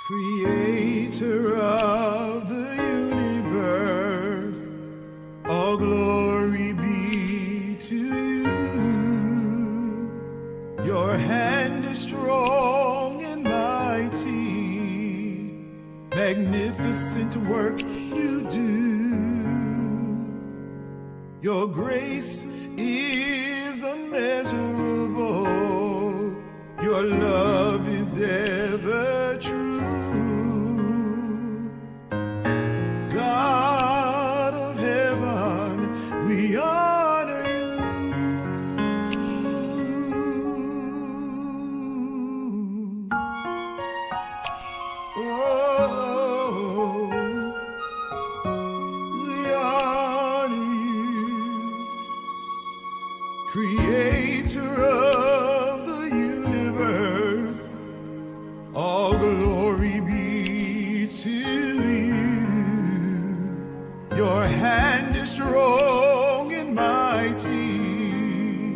Creator of the universe, all glory be to you. Your hand is strong and mighty, magnificent work you do. Your grace is immeasurable, your love is ever true. God of heaven, we honor you. Oh, we honor you. Creator of the universe, all glory be to you. Your hand is strong and mighty,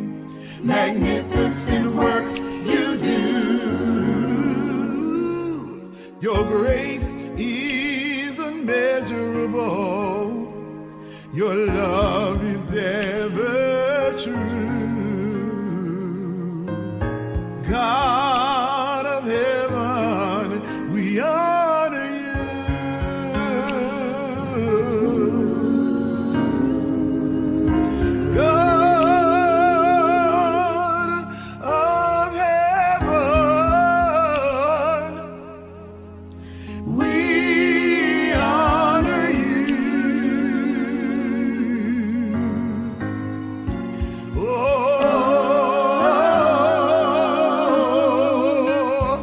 magnificent works you do. Your grace is immeasurable, your love is ever true. God of heaven, we honor you. God of heaven, we honor you. Oh,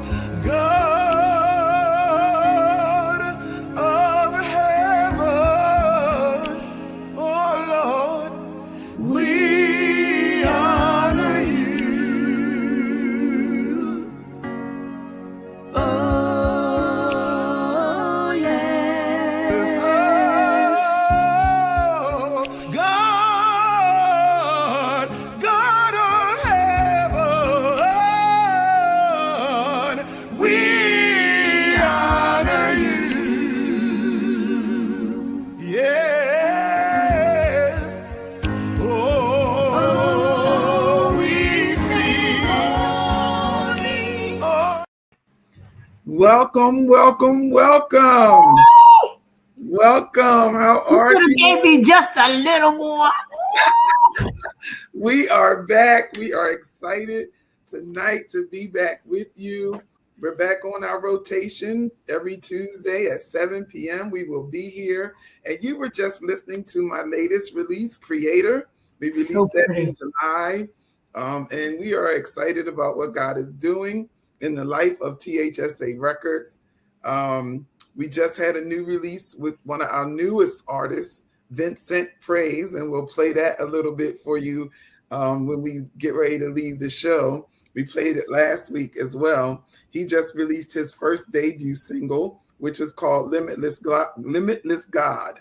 God of heaven, oh Lord, we honor you. Oh, yes. Oh, God, God of heaven, we honor you. Yes. Oh, we sing. Oh. Welcome, welcome, welcome. Welcome. How are You you? gave me just a little more. We are back. We are excited tonight to be back with you. We're back on our rotation every Tuesday at 7 p.m. We will be here. And you were just listening to my latest release, Creator. We released So that pretty. in July. And we are excited about what God is doing in the life of T.H.S.A. Records. We just had a new release with one of our newest artists, Vincent Praise, and we'll play that a little bit for you when we get ready to leave the show. We played it last week as well. He just released his first debut single, which is called Limitless God.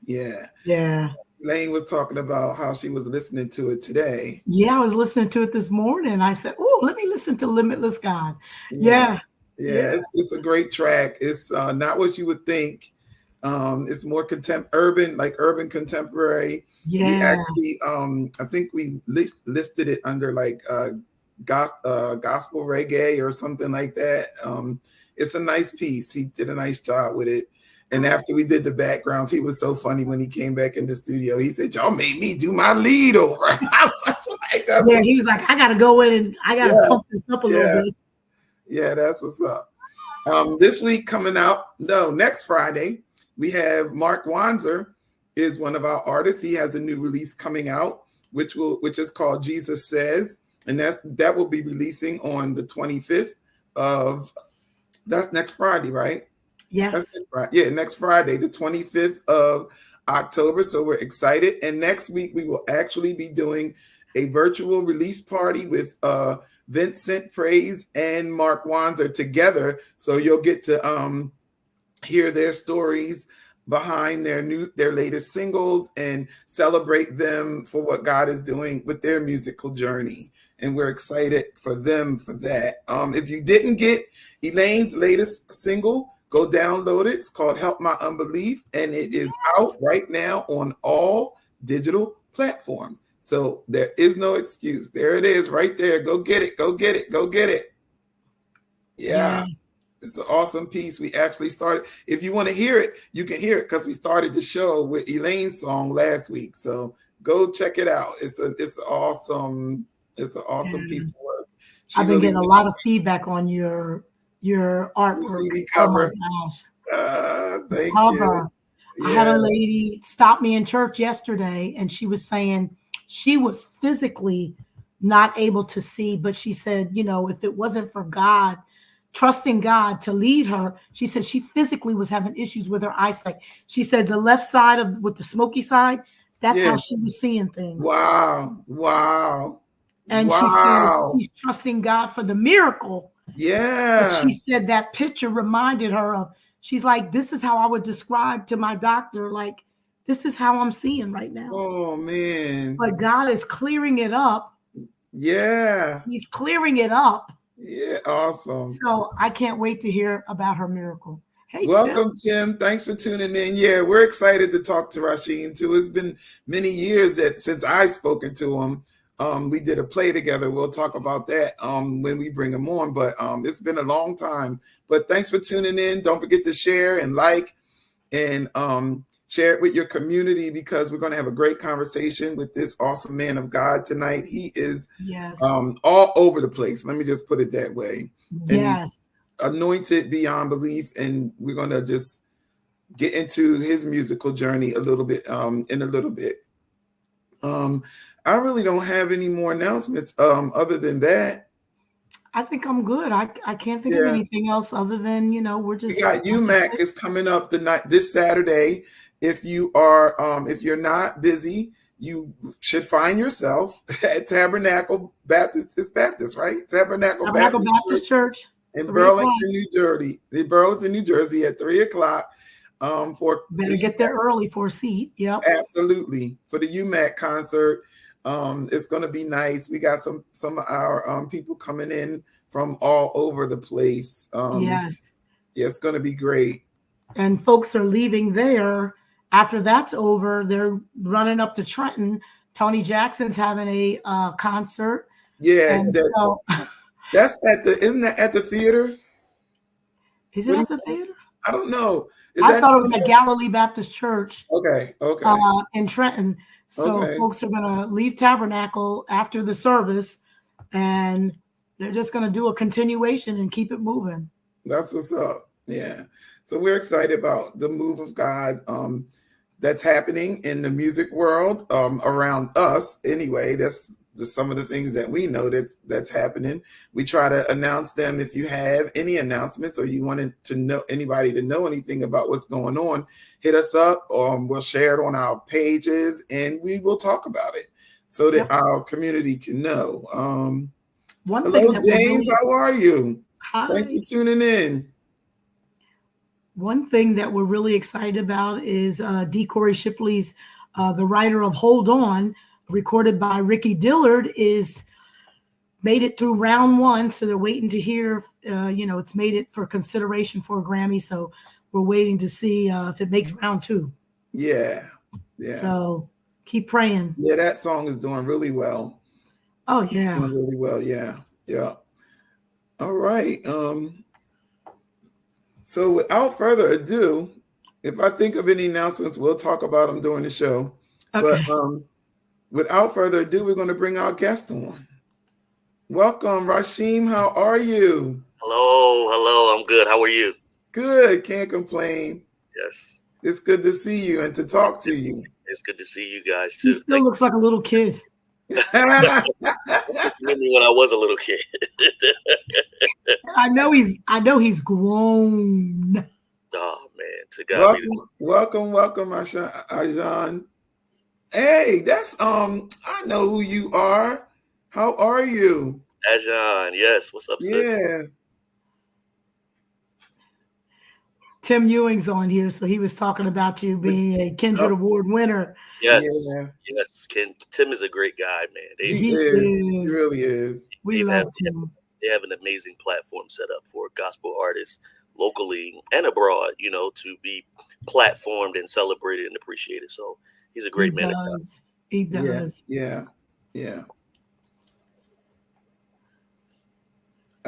Yeah. Yeah. Elaine was talking about how she was listening to it today. Yeah, I was listening to it this morning. I said, oh, let me listen to Limitless God. Yeah. It's a great track. It's not what you would think. It's more urban contemporary. Yeah. We actually, I think we listed it under like gospel reggae or something like that. It's a nice piece. He did a nice job with it. And after we did the backgrounds, he was so funny when he came back in the studio. He said, "Y'all made me do my lead over." He was like, "I got to go in and I got to pump this up a little bit." Yeah, that's what's up. This week coming out, next Friday, we have Mark Wanzer is one of our artists. He has a new release coming out, which is called Jesus Says, and that will be releasing on the 25th of. That's next Friday, right? Yes. Next Friday, the 25th of October. So we're excited. And next week, we will actually be doing a virtual release party with Vincent Praise and Mark Wanzer together. So you'll get to hear their stories behind their latest singles and celebrate them for what God is doing with their musical journey. And we're excited for them for that. If you didn't get Elaine's latest single, go download it. It's called Help My Unbelief, and it is out right now on all digital platforms. So there is no excuse. There it is right there. Go get it. Go get it. Go get it. Yeah. Yes. It's an awesome piece. We actually started. If you want to hear it, you can hear it because we started the show with Elaine's song last week. So go check it out. It's an awesome piece of work. I've been getting a lot of feedback on your artwork. CD cover. Oh my gosh. Thank cover. You. I had a lady stop me in church yesterday, and she was saying she was physically not able to see, but she said, if it wasn't for God, trusting God to lead her, she said she physically was having issues with her eyesight. She said the left side with the smoky side, that's how she was seeing things. Wow. And she said she's trusting God for the miracle. Yeah. But she said that picture reminded her of, she's like, this is how I would describe to my doctor, like, this is how I'm seeing right now. Oh, man. But God is clearing it up. Yeah. He's clearing it up. Yeah, awesome. So I can't wait to hear about her miracle. Hey, welcome, Tim. Thanks for tuning in. Yeah, we're excited to talk to Rasheem, too. It's been many years since I've spoken to him. We did a play together. We'll talk about that when we bring him on. But it's been a long time. But thanks for tuning in. Don't forget to share and like and share it with your community because we're going to have a great conversation with this awesome man of God tonight. He is all over the place. Let me just put it that way. And he's anointed beyond belief. And we're going to just get into his musical journey a little bit in a little bit. I really don't have any more announcements other than that. I think I'm good. I can't think of anything else other than, we're just. We got UMAC is coming up this Saturday. If you are, if you're not busy, you should find yourself at Tabernacle Baptist. It's Baptist, right? Tabernacle Baptist Church in Burlington, New Jersey. In Burlington, New Jersey at 3:00. Better get there early for a seat. Yep. Absolutely. For the UMAC concert. It's going to be nice. We got some of our people coming in from all over the place. It's going to be great. And folks are leaving there. After that's over, they're running up to Trenton. Tony Jackson's having a concert. Yeah, that's isn't that at the theater? Is it at the theater? I don't know. I thought it was at Galilee Baptist Church. Okay. In Trenton. So folks are going to leave Tabernacle after the service, and they're just going to do a continuation and keep it moving. That's what's up. Yeah. So we're excited about the move of God that's happening in the music world around us. Anyway, that's some of the things that we know that's happening. We try to announce them. If you have any announcements or you wanted to know anybody to know anything about what's going on, hit us up, or we'll share it on our pages, and we will talk about it so that our community can know. Hello, James. How are you? Hi. Thanks for tuning in. One thing that we're really excited about is D. Corey Shipley's The Writer of Hold On, recorded by Ricky Dillard, is made it through round 1. So they're waiting to hear, it's made it for consideration for a Grammy. So we're waiting to see if it makes round 2. Yeah. So keep praying. Yeah, that song is doing really well. Oh, yeah. Doing really well. Yeah. All right. So without further ado, if I think of any announcements, we'll talk about them during the show. Okay. But without further ado, we're going to bring our guest on. Welcome, Rasheem. How are you? Hello. I'm good. How are you? Good. Can't complain. Yes. It's good to see you and to talk to you. It's good to see you guys too. He still looks like a little kid. Remember when I was a little kid. I know he's grown. Oh man, to God welcome, Ajan. Hey, that's I know who you are. How are you? Ajan, yes. What's up, sis? Yeah. Tim Ewing's on here, so he was talking about you being a Kindred Award winner. Yes. Tim is a great guy, man. He really is. We love Tim. They have an amazing platform set up for gospel artists locally and abroad, to be platformed and celebrated and appreciated. So he's a great man. He does. Yeah.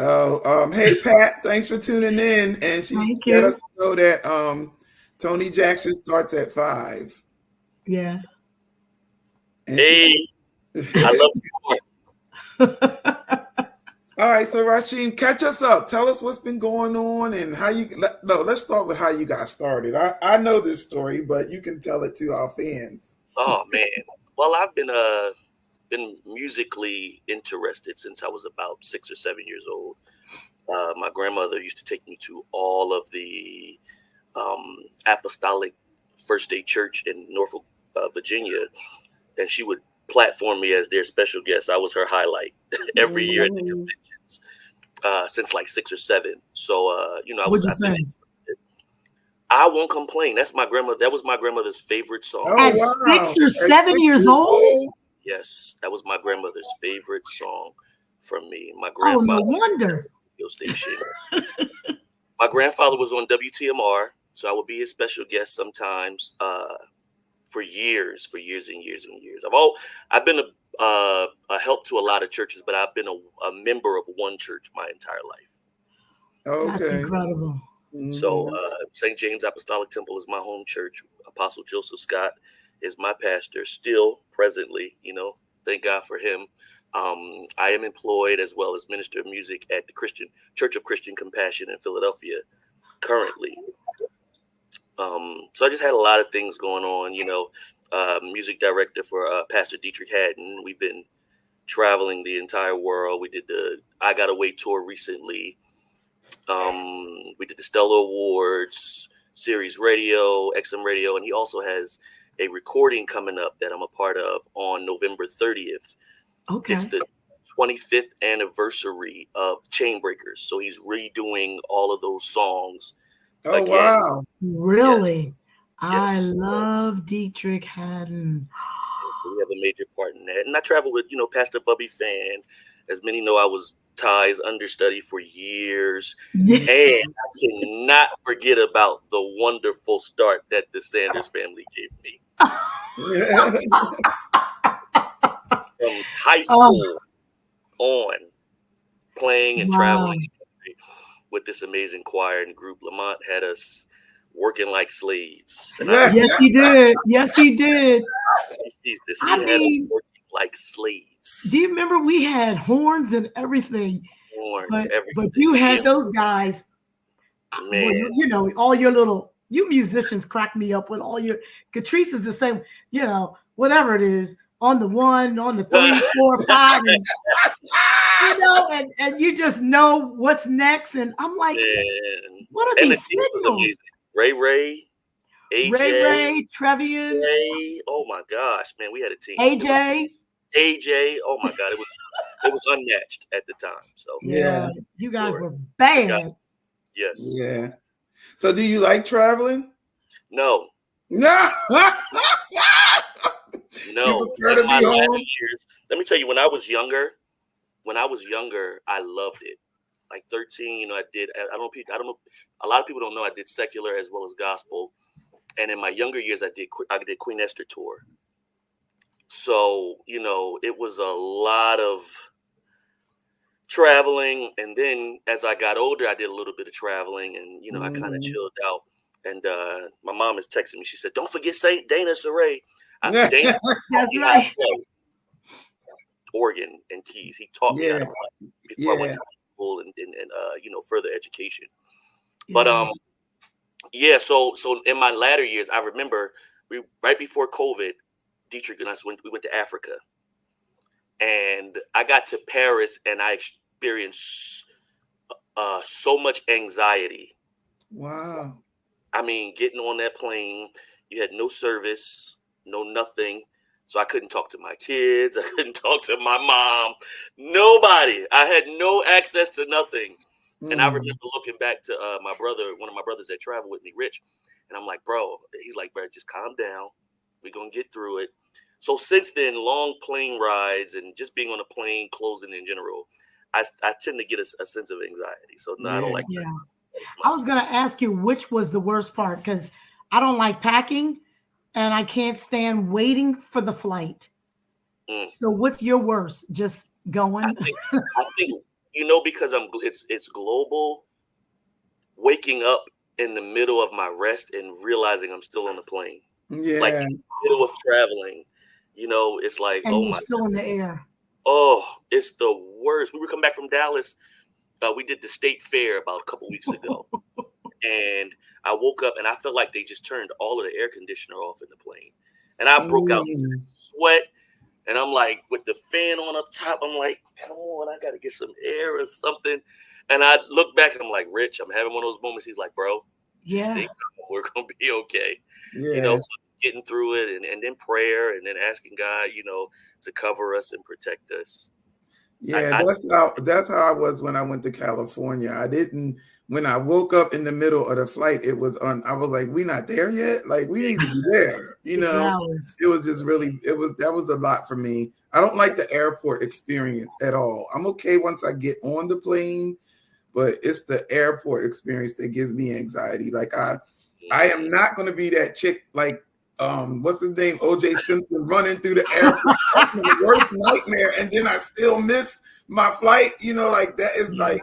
Oh, hey Pat, thanks for tuning in. And she let us know that Tony Jackson starts at 5. Yeah. And hey, I love you. All right, so Rasheem, catch us up. Tell us what's been going on and how you. Let's start with how you got started. I know this story, but you can tell it to our fans. Oh man, well, I've been musically interested since I was about 6 or 7 years old. My grandmother used to take me to all of the apostolic First Day Church in Norfolk, Virginia, and she would platform me as their special guest. I was her highlight every year at the conventions since like 6 or 7. So I won't complain. That was my grandmother's favorite song. At 6 or 7 years old? Yes, that was my grandmother's favorite song from me. My grandfather. Oh, no wonder. Radio station. My grandfather was on WTMR, so I would be his special guest sometimes. For years and years. I've been a help to a lot of churches, but I've been a member of one church my entire life. Okay. That's incredible. Mm-hmm. So St. James Apostolic Temple is my home church. Apostle Joseph Scott is my pastor still presently, thank God for him. I am employed as well as minister of music at the Church of Christian Compassion in Philadelphia currently. So I just had a lot of things going on, music director for Pastor T.H.S.A. Haddon. We've been traveling the entire world. We did the I Got Away tour recently. We did the Stellar Awards, Sirius Radio, XM Radio, and he also has a recording coming up that I'm a part of on November 30th. Okay. It's the 25th anniversary of Chainbreakers. So he's redoing all of those songs. Oh, again. Wow. Really? Yes. I love Dietrich Haddon. So we have a major part in that. And I travel with, Pastor Bubby Fan. As many know, I was Ty's understudy for years. And I cannot forget about the wonderful start that the Sanders family gave me. From high school on, playing and traveling with this amazing choir and group. Lamont had us working like slaves. Yes, he did. Yes, he did. He sees this. He had us working like slaves. Do you remember we had horns and everything? Everything. But you had those guys. Man. All your you musicians crack me up with all your. Katrice is the same, whatever it is. on the 1, on the 3, 4, 5, and and you just know what's next. And I'm like, what are and these the team was signals? amazing. Ray, AJ, Ray, Trevian, Ray. Oh my gosh, man, we had a team. AJ. Oh my God, it was unmatched at the time. So yeah, you guys were bad. Yes. Yeah. So do you like traveling? No. No. No. In my latter years, let me tell you, when I was younger, I loved it. Like 13, I don't know. A lot of people don't know I did secular as well as gospel. And in my younger years, I did Queen Esther tour. So, it was a lot of traveling. And then as I got older, I did a little bit of traveling, and, I kind of chilled out. And my mom is texting me. She said, "Don't forget St. Dana Saray." Dana, that's right. Organ and keys. He taught me how to play before I went to school and further education. But so in my latter years, I remember right before COVID, Dietrich and I we went to Africa, and I got to Paris, and I experienced so much anxiety. Wow. I mean, getting on that plane, you had no service, no nothing. So I couldn't talk to my kids. I couldn't talk to my mom. Nobody. I had no access to nothing. And I remember looking back to my brother, one of my brothers that traveled with me, Rich. And I'm like, bro, he's like, bro, just calm down. We're going to get through it. So since then, long plane rides and just being on a plane, closing in general, I tend to get a sense of anxiety. So no, I don't like that. I was going to ask you which was the worst part, because I don't like packing. And I can't stand waiting for the flight. So what's your worst? Just going? I think because it's global, waking up in the middle of my rest and realizing I'm still on the plane. Yeah. Like in the middle of traveling, it's like, and you're still in the air. Oh, it's the worst. We were coming back from Dallas. We did the state fair about a couple weeks ago. And I woke up and I felt like they just turned all of the air conditioner off in the plane. And I broke out into sweat. And I'm like, with the fan on up top, I'm like, come on, I got to get some air or something. And I look back and I'm like, Rich, I'm having one of those moments. He's like, bro, just stay calm. We're going to be okay. Yeah. So getting through it and then prayer and then asking God, to cover us and protect us. Yeah, that's how I was when I went to California. When I woke up in the middle of the flight, I was like, we not there yet? Like, we need to be there. It was just that was a lot for me. I don't like the airport experience at all. I'm okay once I get on the plane, but it's the airport experience that gives me anxiety. Like I am not going to be that chick, like, what's his name? O.J. Simpson running through the airport. That's the worst nightmare. And then I still miss my flight. Like that is like,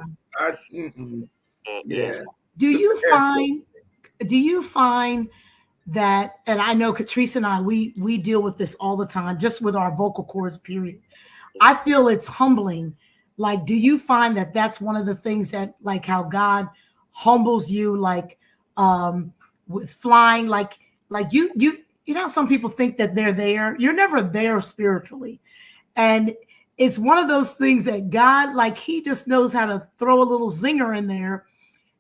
yeah. Do you find that, and I know Katrice and I, we deal with this all the time, just with our vocal cords, period. I feel it's humbling. Like, do you find that that's one of the things that, like, how God humbles you, like, with flying, like you know, some people think that they're there. You're never there spiritually. And it's one of those things that God, like, he just knows how to throw a little zinger in there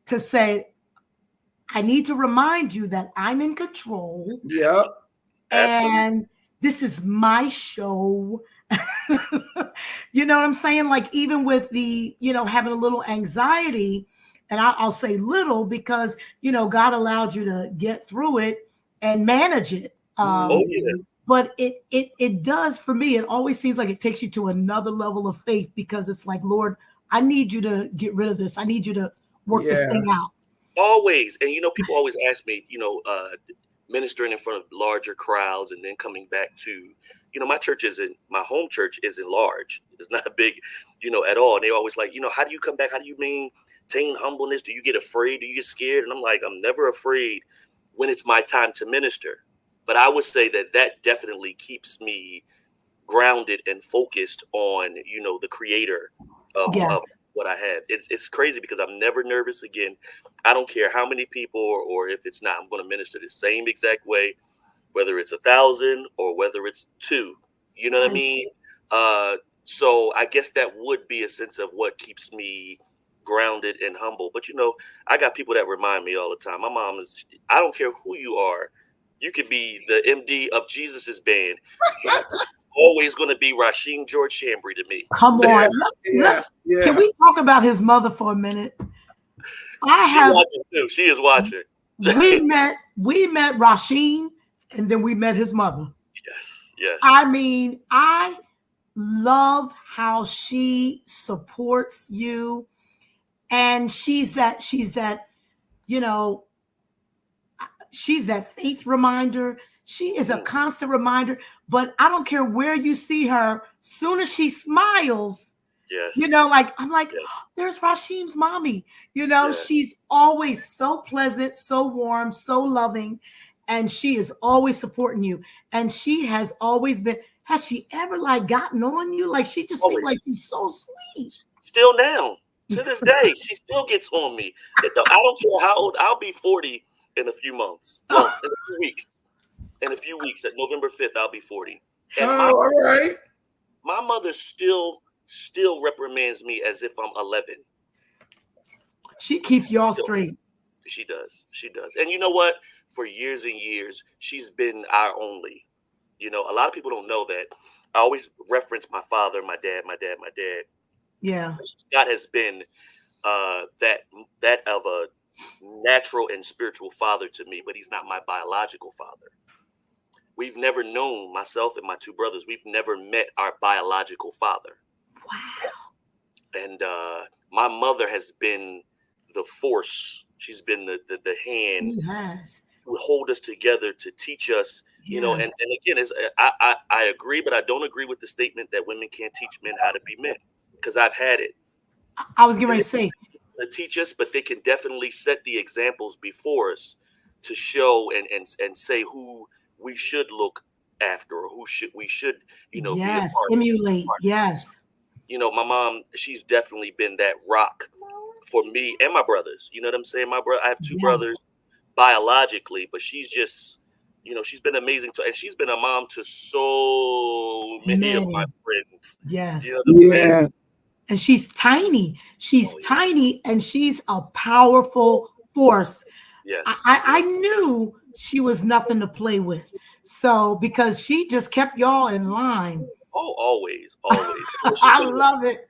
to say, I need to remind you that I'm in control. Yeah. And this is my show. You know what I'm saying? Like, even with the, having a little anxiety, and I'll say little because, God allowed you to get through it and manage it. But it does, for me, it always seems like it takes you to another level of faith, because it's like, Lord, I need you to get rid of this. I need you to work this thing out. Always. And, people always ask me, ministering in front of larger crowds and then coming back to, my home church isn't large. It's not big, at all. And they always like, how do you come back? How do you maintain humbleness? Do you get afraid? Do you get scared? And I'm like, I'm never afraid when it's my time to minister. But I would say that definitely keeps me grounded and focused on, the creator of what I have. It's crazy because I'm never nervous again. I don't care how many people or if it's not, I'm going to minister the same exact way, whether it's 1,000 or whether it's 2. You know what I mean? So I guess that would be a sense of what keeps me grounded and humble. But I got people that remind me all the time. My mom is, I don't care who you are. You could be the MD of Jesus's band. He's always going to be Rasheem Shambry to me. Come on. Let's Can we talk about his mother for a minute? She's watching too. She is watching. we met Rasheem, and then we met his mother. Yes. I mean, I love how she supports you, and she's that she's that faith reminder. She is a constant reminder, but I don't care where you see her, soon as she smiles, I'm like, oh, there's Rasheem's mommy. She's always so pleasant, so warm, so loving, and she is always supporting you. And she has always been. Has she ever gotten on you? She just seemed like she's so sweet. Still now, to this day, she still gets on me. I don't care how old. I'll be 40 in a few months. No, in a few weeks. In a few weeks, at November 5th, I'll be 40. And all right. My mother still reprimands me as if I'm 11. She keeps y'all straight. She does. And you know what? For years and years, she's been our only. A lot of people don't know that. I always reference my father, my dad. Yeah. Scott has been that of a natural and spiritual father to me, but he's not my biological father. We've never known, myself and my two brothers, we've never met our biological father. Wow. And my mother has been the force. She's been the hand to hold us together, to teach us, and again, I agree, but I don't agree with the statement that women can't teach men how to be men, because I've had it. I was getting ready to say, to teach us, but they can definitely set the examples before us to show and say who we should look after, or we should be a part emulate. of. Yes. My mom, she's definitely been that rock for me and my brothers. You know what I'm saying? I have two brothers biologically, but she's just, she's been amazing and she's been a mom to so many of my friends. Yes. And she's tiny. Tiny, and she's a powerful force. Yes. I knew she was nothing to play with. So, because she just kept y'all in line. Oh, always. I love it.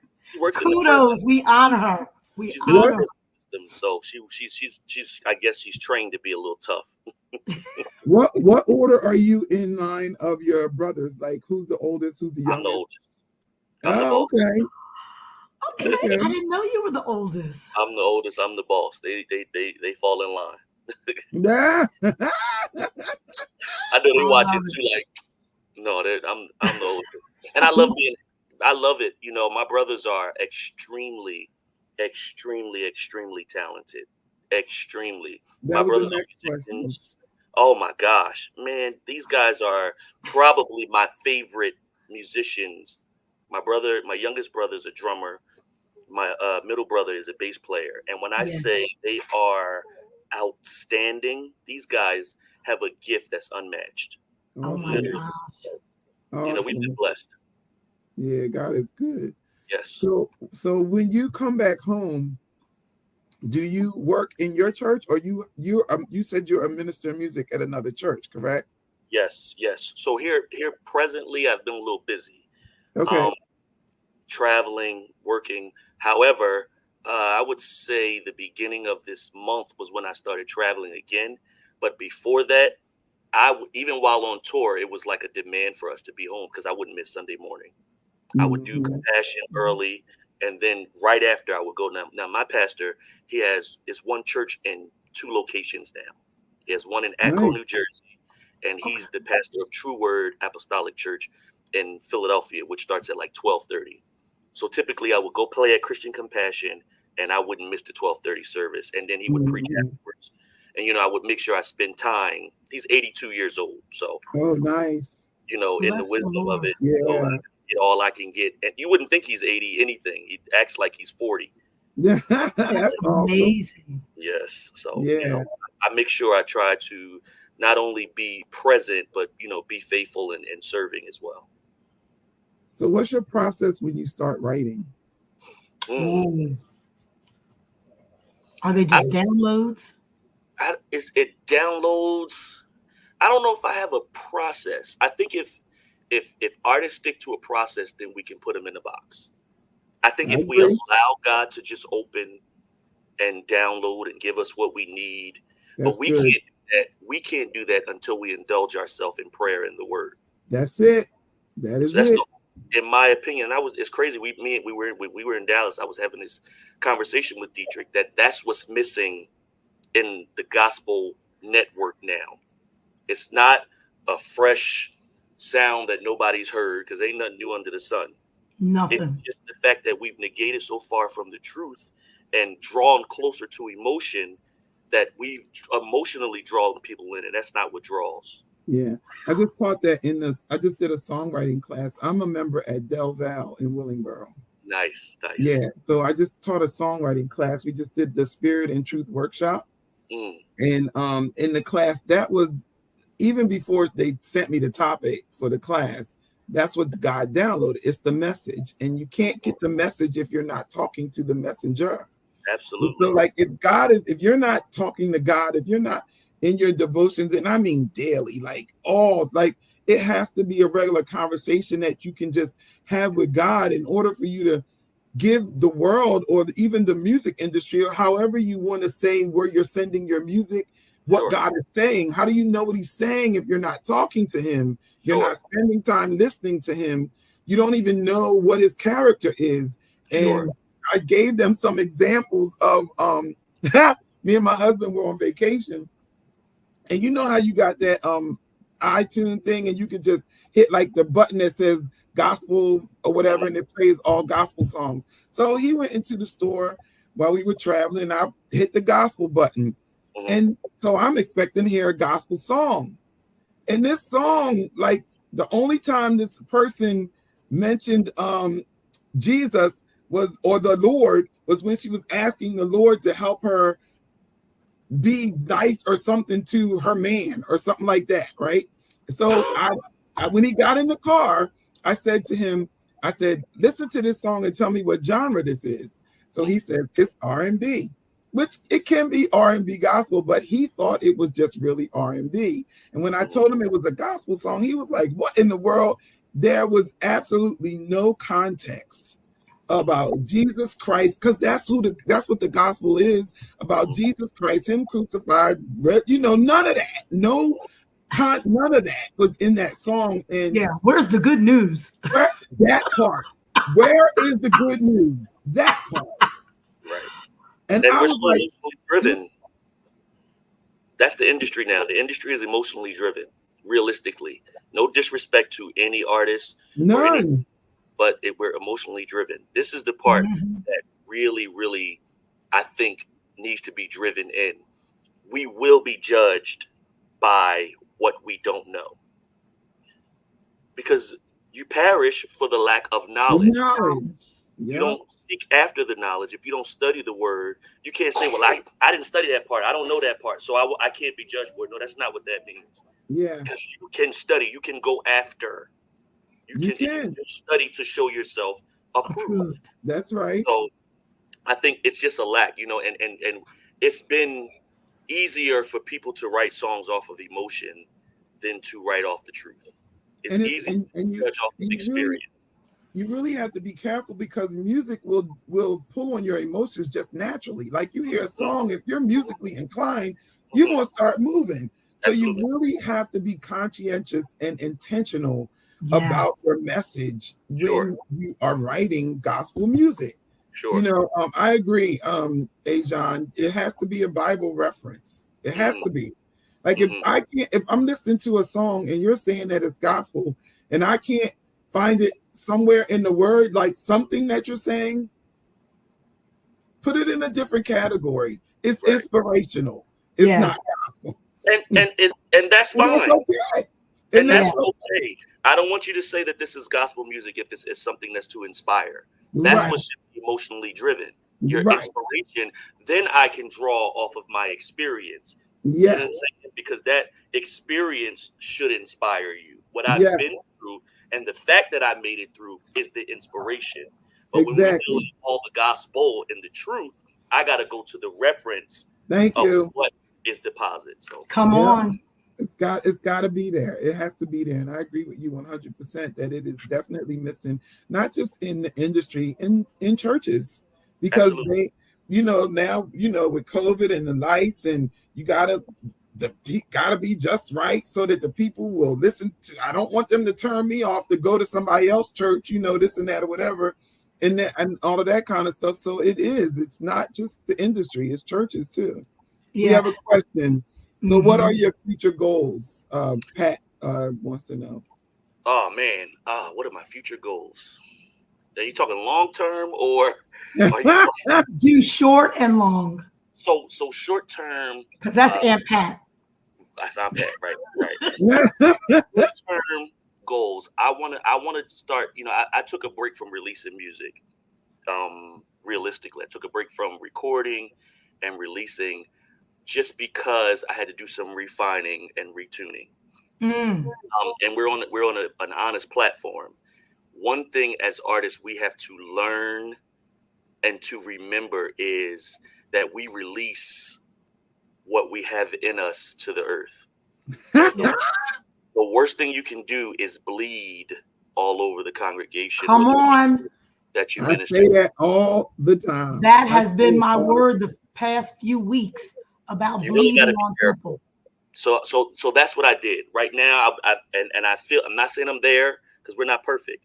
Kudos. We honor her. She's honor her. So she's I guess she's trained to be a little tough. What order are you in line of your brothers? Who's the oldest? Who's the youngest? I'm the oldest. Okay. I didn't know you were the oldest. I'm the oldest. I'm the boss. They fall in line. Yeah. I know they watch it too. No, I'm the oldest, and I love it. My brothers are extremely talented. Extremely. My brothers are musicians. Oh my gosh, man, these guys are probably my favorite musicians. My youngest brother is a drummer. My middle brother is a bass player. And when I say they are outstanding, these guys have a gift that's unmatched. Oh my gosh. Awesome. We've been blessed. Yeah, God is good. Yes. So when you come back home, do you work in your church, or you said you're a minister of music at another church, correct? Yes. So here presently, I've been a little busy. Okay. Traveling, working. However, I would say the beginning of this month was when I started traveling again. But before that, even while on tour, it was like a demand for us to be home because I wouldn't miss Sunday morning. I would do Compassion early, and then right after I would go. Now my pastor, it's one church in 2 locations now. He has one in Akron, New Jersey, and he's the pastor of True Word Apostolic Church in Philadelphia, which starts at 12:30. So typically I would go play at Christian Compassion, and I wouldn't miss the 12:30 service, and then he would preach afterwards. And I would make sure I spend time. He's 82 years old, so nice. In the wisdom of it, get all I can get. And you wouldn't think he's 80 anything. He acts like he's 40. Yeah, that's amazing. Yes. So I make sure I try to not only be present, but be faithful and serving as well. So what's your process when you start writing? Are they just downloads? It downloads. I don't know if I have a process. I think if artists stick to a process, then we can put them in a box. I think if we allow God to just open and download and give us what we need, but we can't do that. We can't do that until we indulge ourselves in prayer and the Word. That's it. That is it. In my opinion, it's crazy. We were in Dallas. I was having this conversation with Dietrich that's what's missing in the gospel network now. It's not a fresh sound that nobody's heard because ain't nothing new under the sun. Nothing. It's just the fact that we've negated so far from the truth and drawn closer to emotion that we've emotionally drawn people in, and that's not what draws. Yeah, I just taught that I just did a songwriting class. I'm a member at Del Val in Willingboro. Nice. Yeah, so I just taught a songwriting class. We just did the Spirit and Truth workshop. And in the class, that was even before they sent me the topic for the class, that's what God downloaded. It's the message. And you can't get the message if you're not talking to the messenger. Absolutely. So like if you're not talking to God, if you're not in your devotions, and I mean daily, it has to be a regular conversation that you can just have with God in order for you to give the world or even the music industry or however you want to say where you're sending your music, what God is saying. How do you know what he's saying if you're not talking to him? You're not spending time listening to him. You don't even know what his character is. And I gave them some examples of me and my husband were on vacation. And you know how you got that iTunes thing and you could just hit like the button that says gospel or whatever, and it plays all gospel songs. So he went into the store while we were traveling. I hit the gospel button. And so I'm expecting to hear a gospel song. And this song, like the only time this person mentioned Jesus or the Lord was when she was asking the Lord to help her be nice or something to her man or something like that, right? So I when he got in the car, I said to him, I said, listen to this song and tell me what genre this is. So he said, it's R&B, which it can be R&B gospel, but he thought it was just really R&B. And when I told him it was a gospel song, he was like, what in the world? There was absolutely no context about Jesus Christ, because that's what the gospel is about. Jesus Christ, him crucified, none of that. None of that was in that song. And where's the good news? That part. Where is the good news? That part. Right. And I was like, driven. That's the industry now. The industry is emotionally driven, realistically. No disrespect to any artist. None. But we're emotionally driven. This is the part that really, really, I think, needs to be driven in. We will be judged by what we don't know. Because you perish for the lack of knowledge. You don't seek after the knowledge. If you don't study the word, you can't say, well, I didn't study that part. I don't know that part, so I can't be judged for it. No, that's not what that means. Yeah. Because you can study. You can go after. You can study to show yourself approved. That's right. So I think it's just a lack, and it's been easier for people to write songs off of emotion than to write off the truth. It's easy to judge off of experience. You really have to be careful because music will pull on your emotions just naturally. Like you hear a song, if you're musically inclined, you're going to start moving. So you really have to be conscientious and intentional about your message when you are writing gospel music. I agree, Ajon. It has to be a Bible reference. It has to be. Like if I'm listening to a song and you're saying that it's gospel and I can't find it somewhere in the word, like something that you're saying, put it in a different category. It's inspirational. It's not gospel. And that's fine. Okay. And that's okay. I don't want you to say that this is gospel music if it's something that's to inspire. That's what should be emotionally driven. Your inspiration. Then I can draw off of my experience. Yes. Because that experience should inspire you. What I've been through And the fact that I made it through is the inspiration. But when we Exactly. deal with all the gospel and the truth, I got to go to the reference Thank of you. what is deposit. So Come on. It's got to be there. It has to be there. And I agree with you 100% that it is definitely missing, not just in the industry, in churches, because absolutely. they, now, with COVID and the lights, and you gotta be just right so that the people will listen to. I don't want them to turn me off to go to somebody else's church, this and that or whatever, and all of that kind of stuff. So it's not just the industry, it's churches too. Yeah. We have a question. So what are your future goals? Pat wants to know. Oh man, what are my future goals? Are you talking long term or are you talking do short and long? So short term, because that's Aunt Pat. That's Aunt Pat, right. Short term goals. I want to start. I took a break from releasing music. Realistically, I took a break from recording and releasing, just because I had to do some refining and retuning. And we're on an honest platform. One thing as artists we have to learn and to remember is that we release what we have in us to the earth. The worst thing you can do is bleed all over the congregation. Come on. That you minister. I say that all the time. That has been my word the past few weeks about bleeding on people. So that's what I did. Right now, I feel, I'm not saying I'm there because we're not perfect,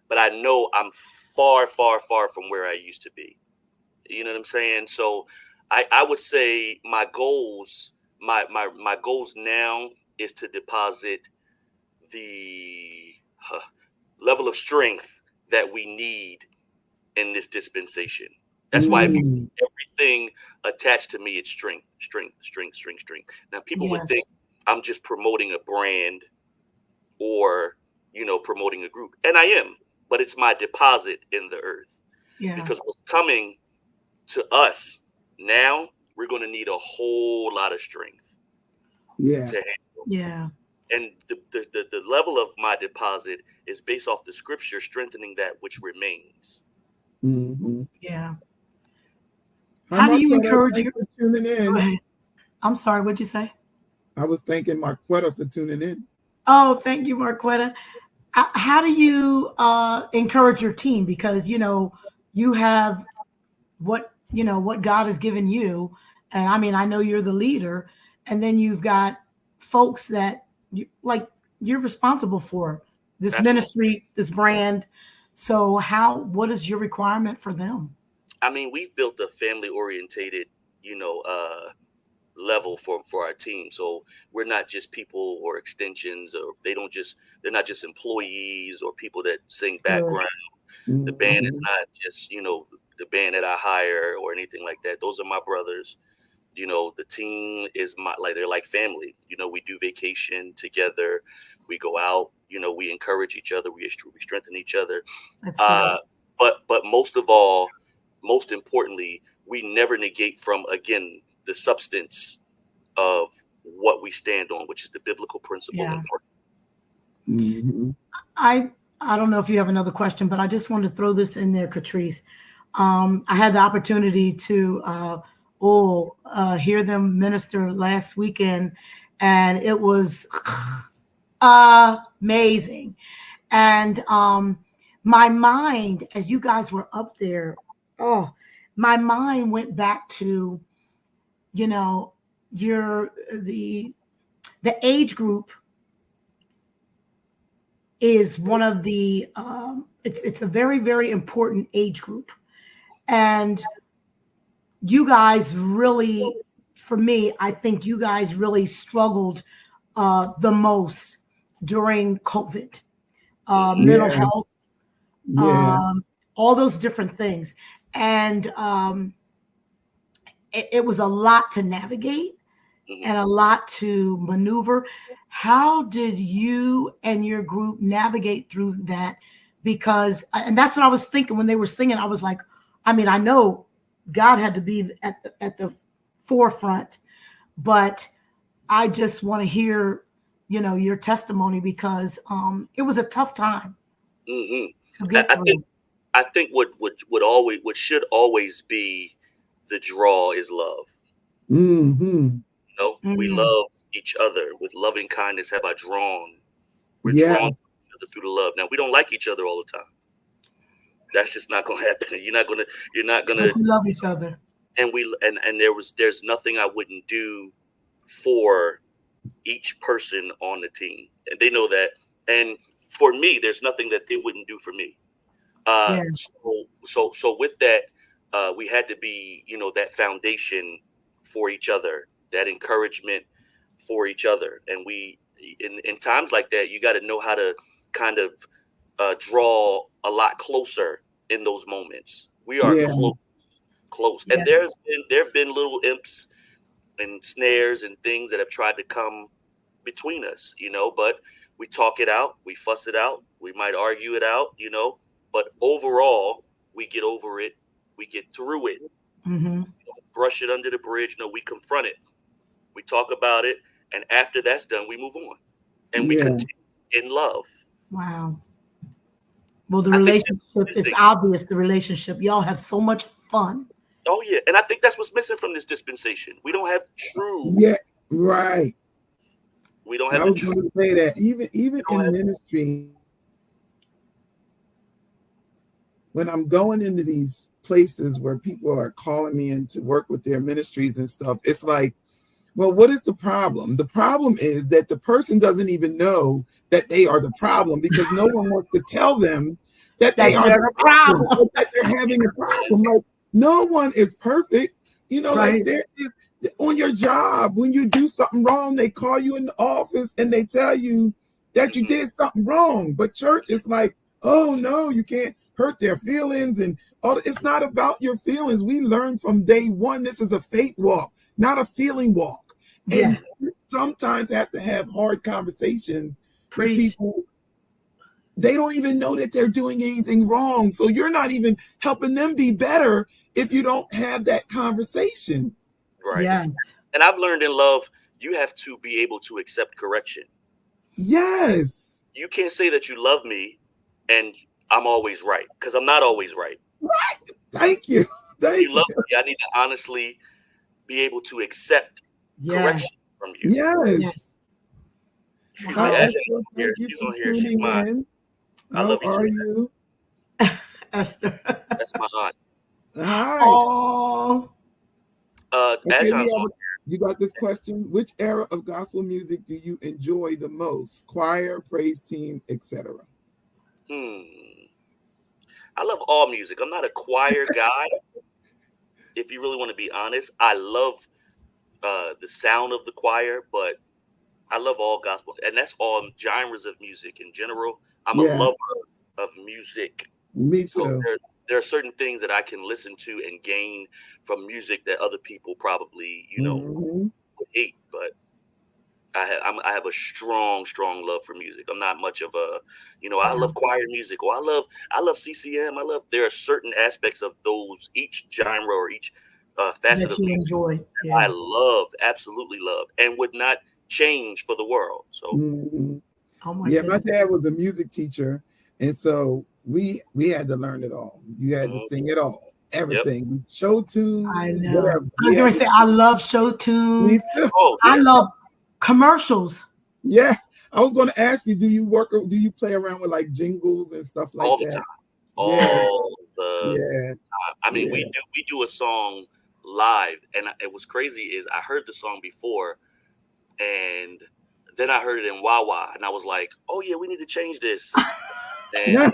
but I know I'm far, far, far from where I used to be. You know what I'm saying? So I would say my goals now is to deposit the level of strength that we need in this dispensation. That's why if you everything attached to me, it's strength. Now people would think I'm just promoting a brand or, promoting a group. And I am, but it's my deposit in the earth. Yeah. Because what's coming to us now, we're going to need a whole lot of strength. Yeah. To handle. Yeah. And the level of my deposit is based off the scripture, strengthening that which remains. Mm-hmm. Yeah. How do you encourage your tuning in? Go ahead. I'm sorry, what'd you say? I was thanking Marquetta for tuning in. Oh, thank you, Marquetta. How do you encourage your team? Because you have what God has given you, and I know you're the leader, and then you've got folks that you're responsible for this Absolutely. Ministry, this brand. So what is your requirement for them? We've built a family orientated, level for our team. So we're not just people or extensions, or they're not just employees or people that sing background. Mm-hmm. The band is not just, the band that I hire or anything like that. Those are my brothers. The team is they're like family. We do vacation together. We go out, we encourage each other. We strengthen each other. But most of all, most importantly, we never negate from, again, the substance of what we stand on, which is the biblical principle. Yeah. Mm-hmm. I don't know if you have another question, but I just wanted to throw this in there, Katrice. I had the opportunity to hear them minister last weekend, and it was amazing. And my mind, as you guys were up there, my mind went back to, the age group is one of the it's a very, very important age group. And you guys really, for me, I think you guys really struggled the most during COVID, mental health, all those different things. And it was a lot to navigate and a lot to maneuver. How did you and your group navigate through that? Because, and that's what I was thinking when they were singing. I was like, I know God had to be at the forefront, but I just want to hear your testimony, because it was a tough time to get through. I think what should always be the draw is love. Mm-hmm. We love each other. With loving kindness have I drawn. We're drawn to each other through the love. Now, we don't like each other all the time. That's just not going to happen. You're not going to love each other. And there's nothing I wouldn't do for each person on the team, and they know that. And for me, there's nothing that they wouldn't do for me. So with that, we had to be, that foundation for each other, that encouragement for each other. And we, in times like that, you got to know how to kind of draw a lot closer in those moments. We are close. And there have been little imps and snares and things that have tried to come between us, but we talk it out, we fuss it out, we might argue it out, but overall we get over it, we get through it. Brush it under the bridge. No, we confront it, we talk about it, and after that's done, we move on, and we continue in love. Wow. Well, the relationship, it's obvious, the relationship, y'all have so much fun. Oh yeah, and I think that's what's missing from this dispensation. We don't have true. Yeah, right. We don't have. I was going to say that even in ministry, when I'm going into these places where people are calling me in to work with their ministries and stuff, it's like, well, what is the problem? The problem is that the person doesn't even know that they are the problem, because no one wants to tell them that they are the problem, that they're having a problem. Like, no one is perfect. Like there is, on your job, when you do something wrong, they call you in the office and they tell you that you did something wrong. But church is like, oh no, you can't hurt their feelings. And it's not about your feelings. We learned from day one, this is a faith walk, not a feeling walk. And sometimes have to have hard conversations with people. They don't even know that they're doing anything wrong. So you're not even helping them be better if you don't have that conversation. Right. Yes. And I've learned in love, you have to be able to accept correction. Yes. You can't say that you love me and I'm always right, because I'm not always right. Right. Thank you. You love me. I need to honestly be able to accept correction from you. Yes. She's on here. She's mine. I love you. How are you? Esther. That's my aunt. Hi. Oh. You got this question. Which era of gospel music do you enjoy the most? Choir, praise team, etc. I love all music. I'm not a choir guy. If you really want to be honest, I love the sound of the choir, but I love all gospel, and that's all genres of music in general. I'm a lover of music. Me too. So there are certain things that I can listen to and gain from music that other people probably, would hate. But I have a strong love for music. I'm not much of a, I love choir music, or I love CCM. There are certain aspects of those, each genre or each facet of music enjoy. I absolutely love, and would not change for the world. So my dad was a music teacher, and so we had to learn it all. You had to sing it all, everything. Show tunes. I know. Whatever. I was going to say I love show tunes. I love commercials. Yeah, I was going to ask you, do you play around with like jingles and stuff like all that? Time. All the time. I mean, we do a song live, and it was crazy is I heard the song before, and then I heard it in Wawa, and I was like, oh yeah, we need to change this. And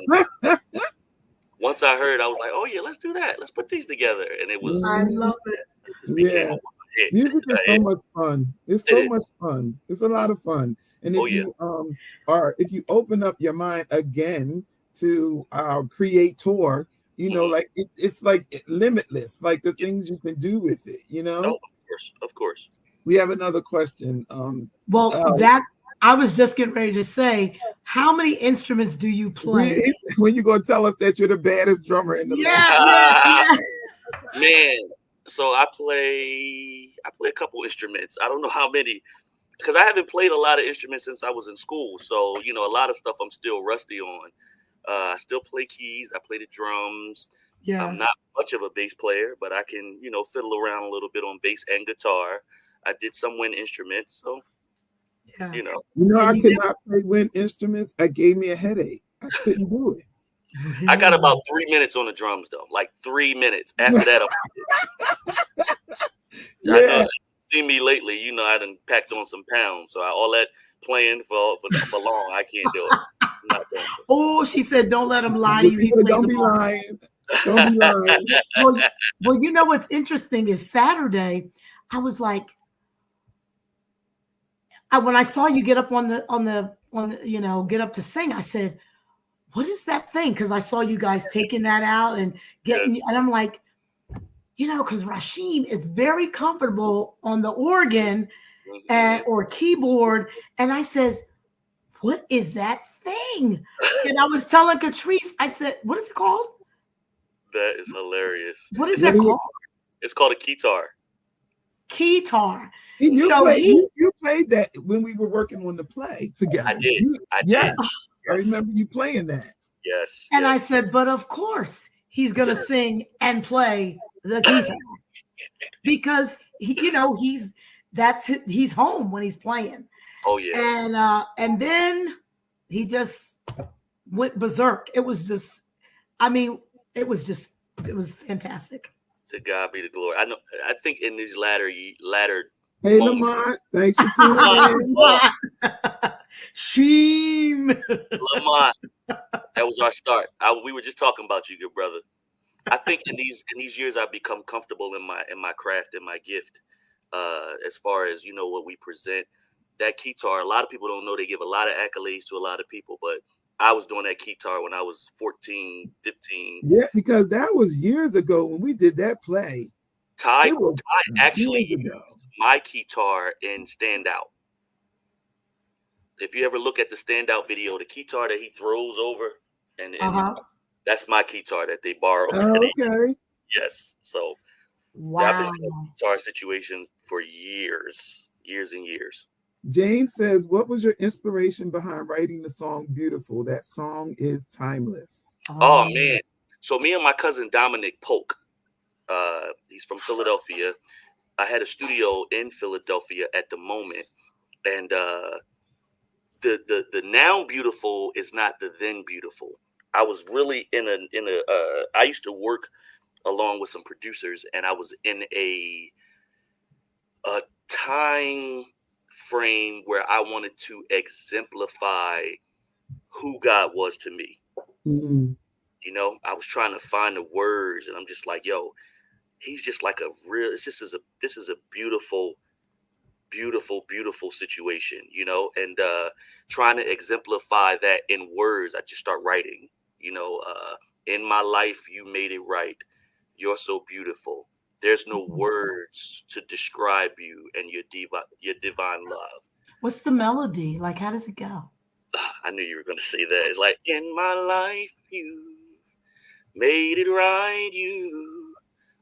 once I heard, I was like, oh yeah, let's do that. Let's put these together. And it was, I love it. It just became a hit. Music is so much fun. It's so much fun. It's a lot of fun. And if you open up your mind again to our creator, like it's like limitless, like the things you can do with it, Oh, of course. We have another question. I was just getting ready to say, how many instruments do you play? When you gonna tell us that you're the baddest drummer in the land? Man, so I play a couple instruments. I don't know how many, because I haven't played a lot of instruments since I was in school. So, you know, a lot of stuff I'm still rusty on. I still play keys. I play the drums. Yeah. I'm not much of a bass player, but I can, you know, fiddle around a little bit on bass and guitar. I did some wind instruments. So, Yeah. you know. I could not play wind instruments. It gave me a headache. I couldn't do it. Really? I got about 3 minutes on the drums, though. Like 3 minutes. After that, Yeah. I know. See me lately, you know, I done packed on some pounds. So all that playing for long, I can't do it. I'm not doing it. Oh, she said, don't let him lie to you. He plays Don't be lying. Don't be lying. Well, you know what's interesting is Saturday, I was like, when I saw you get up on the you know, get up to sing, I said, what is that thing? Because I saw you guys taking that out and getting, Yes. and I'm like, you know, because Rasheem is very comfortable on the organ or keyboard. And I says, what is that thing? And I was telling Katrice, I said, what is it called? That is hilarious. What is that called? It's called a keytar. Keytar. You played that when we were working on the play together. I did. Yes. I remember you playing that. Yes. And I said, but of course he's going to sing and play the keytar because he's home when he's playing. Oh yeah. And then he just went berserk. It was fantastic. To God be the glory. I know. I think in these latter. Hey, Lamont, thanks for tuning in. Sheem. Lamont, that was our start. We were just talking about you, good brother. I think in these years I've become comfortable in my craft and my gift. As far as, you know, what we present, that keytar. A lot of people don't know. They give a lot of accolades to a lot of people, but I was doing that keytar when I was 14, 15. Yeah, because that was years ago when we did that play. Ty actually used my keytar in Stand Out. If you ever look at the Stand Out video, the keytar that he throws over, and that's my keytar that they borrowed. Okay. Yes. So wow. I've been in guitar situations for years and years. James says, what was your inspiration behind writing the song Beautiful? That song is timeless. Oh man. So me and my cousin Dominic Polk, he's from Philadelphia. I had a studio in Philadelphia at the moment. And the now beautiful is not the then beautiful. I was really I used to work along with some producers, and I was in a time frame where I wanted to exemplify who God was to me. Mm-hmm. You know, I was trying to find the words, and I'm just like, yo, he's just like this is a beautiful, beautiful, beautiful situation, you know, and trying to exemplify that in words. I just start writing, you know, in my life, you made it right. You're so beautiful. There's no words to describe you and your divine love. What's the melody? Like, how does it go? I knew you were going to say that. It's like, in my life, you made it right. You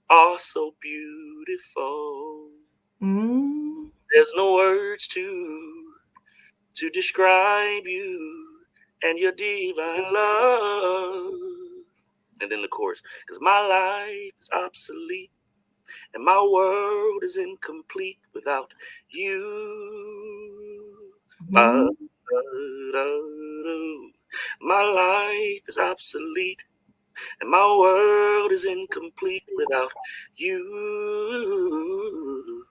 are so beautiful. There's no words to describe you and your divine love. And then the chorus, because my life is obsolete and my world is incomplete without you. My life is obsolete and my world is incomplete without you.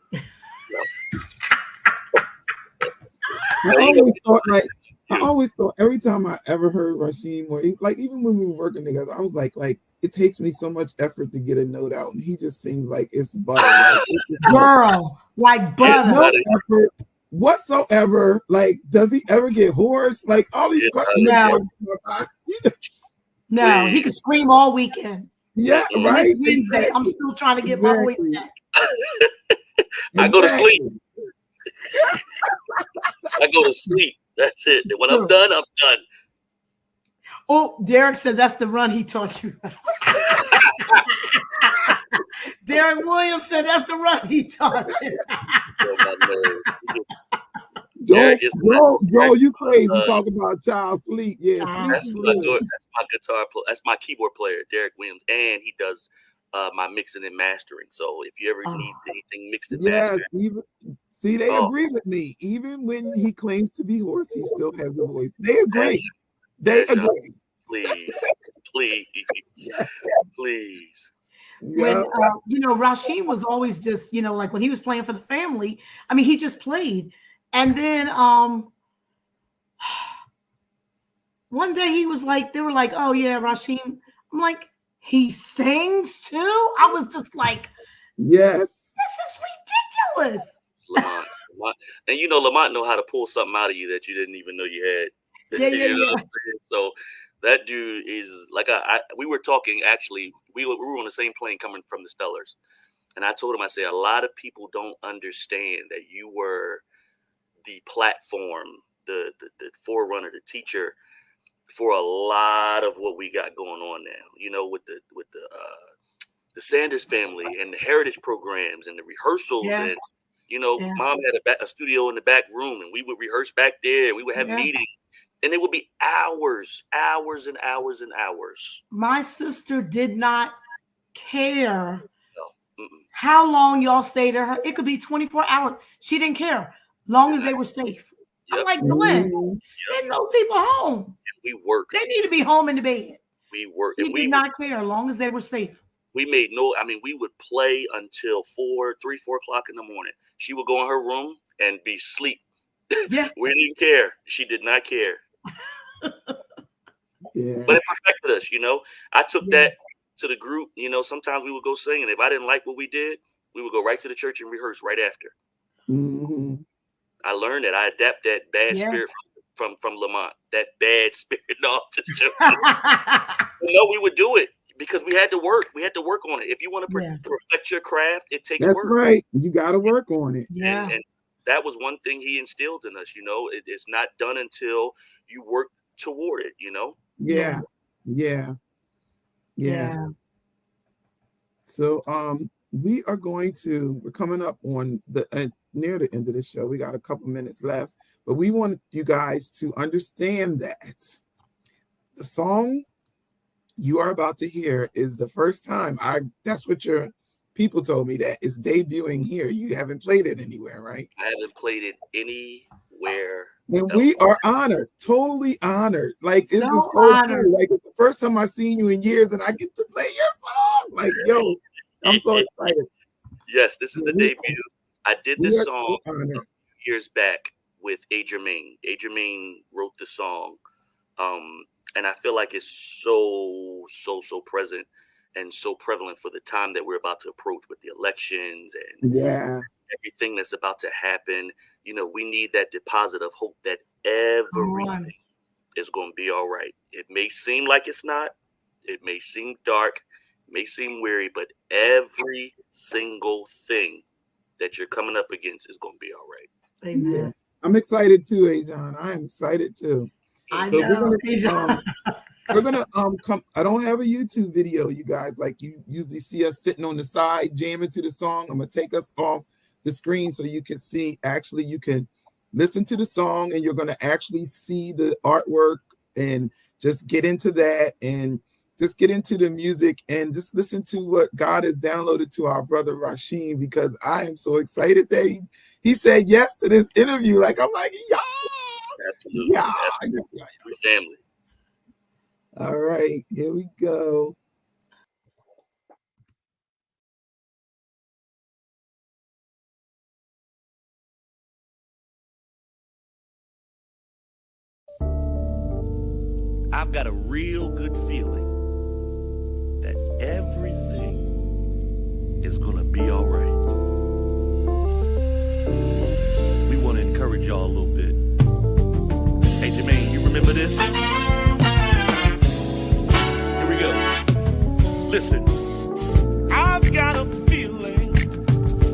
I always thought every time I ever heard Rasheem, or like even when we were working together, I was like it takes me so much effort to get a note out, and he just sings like it's butter. Girl, like butter. No effort whatsoever. Like, does he ever get hoarse? Like all these questions. No, he could scream all weekend. Yeah, and right. It's Wednesday. Exactly. I'm still trying to get my voice back. I go to sleep. I go to sleep. That's it. When I'm done, I'm done. Oh, Derek said that's the run he taught you. Derek Williams said that's the run he taught you. Joe, you crazy. Talk about child sleep. Yeah, that's my guitar. That's my keyboard player, Derek Williams, and he does my mixing and mastering. So if you ever need anything mixed and mastered, see, they agree with me. Even when he claims to be hoarse, he still has a voice. They agree. They agree. Please. When Rasheem was always just, like when he was playing for the family, I mean, he just played. And then one day he was like, they were like, oh yeah, Rasheem. I'm like, he sings too? I was just like, yes, this is ridiculous. Lamont. And Lamont know how to pull something out of you that you didn't even know you had. Yeah. So that dude is like, we were talking, actually, we were on the same plane coming from the Stellars. And I told him, I said, a lot of people don't understand that you were the platform, the forerunner, the teacher for a lot of what we got going on now, with the Sanders family and the heritage programs and the rehearsals. And, Mom had a studio in the back room, and we would rehearse back there, and we would have meetings. And it would be hours and hours and hours. My sister did not care how long y'all stayed at her. It could be 24 hours. She didn't care, long as they were safe. I'm like, Glenn, send those people home. We work. They need to be home in the bed. We work. She did not care, long as they were safe. We made we would play until 4 o'clock in the morning. She would go in her room and be asleep. Yeah. We didn't care. She did not care. Yeah. But it perfected us, I took that to the group. Sometimes we would go sing, and if I didn't like what we did, we would go right to the church and rehearse right after. Mm-hmm. I learned that I adapt that bad spirit from Lamont, that bad spirit off to the church. We would do it because we had to work. We had to work on it. If you want to perfect your craft, it takes work. That's right. You got to work on it. Yeah. And that was one thing he instilled in us, it's not done until you work toward it, Yeah. So we're coming up on the near the end of the show. We got a couple minutes left, but we want you guys to understand that the song you are about to hear is the first time that's what your people told me, that it's debuting here. You haven't played it anywhere, right? I haven't played it anywhere. And we are honored, totally honored. Like, this is so honored. Cool. Like, it's the first time I've seen you in years, and I get to play your song. Like, yo, I'm so excited. Yes, this is the debut. I did this song years back with A. Jermaine. A. Jermaine wrote the song, and I feel like it's so present and so prevalent for the time that we're about to approach with the elections and everything that's about to happen. We need that deposit of hope that everything is going to be all right. It may seem like it's not. It may seem dark, may seem weary, but every single thing that you're coming up against is going to be all right. Amen. Yeah. I'm excited too, Ajon. I am excited too. We're gonna come. I don't have a YouTube video, you guys. Like, you usually see us sitting on the side jamming to the song. I'm gonna take us off the screen so you can see. Actually, you can listen to the song, and you're gonna actually see the artwork and just get into that, and just get into the music, and just listen to what God has downloaded to our brother Rasheem, because I am so excited that he said yes to this interview. Like, I'm like, absolutely, we're family. All right, here we go. I've got a real good feeling that everything is going to be all right. We want to encourage y'all a little bit. Hey, Jermaine, you remember this? Here we go. Listen. I've got a feeling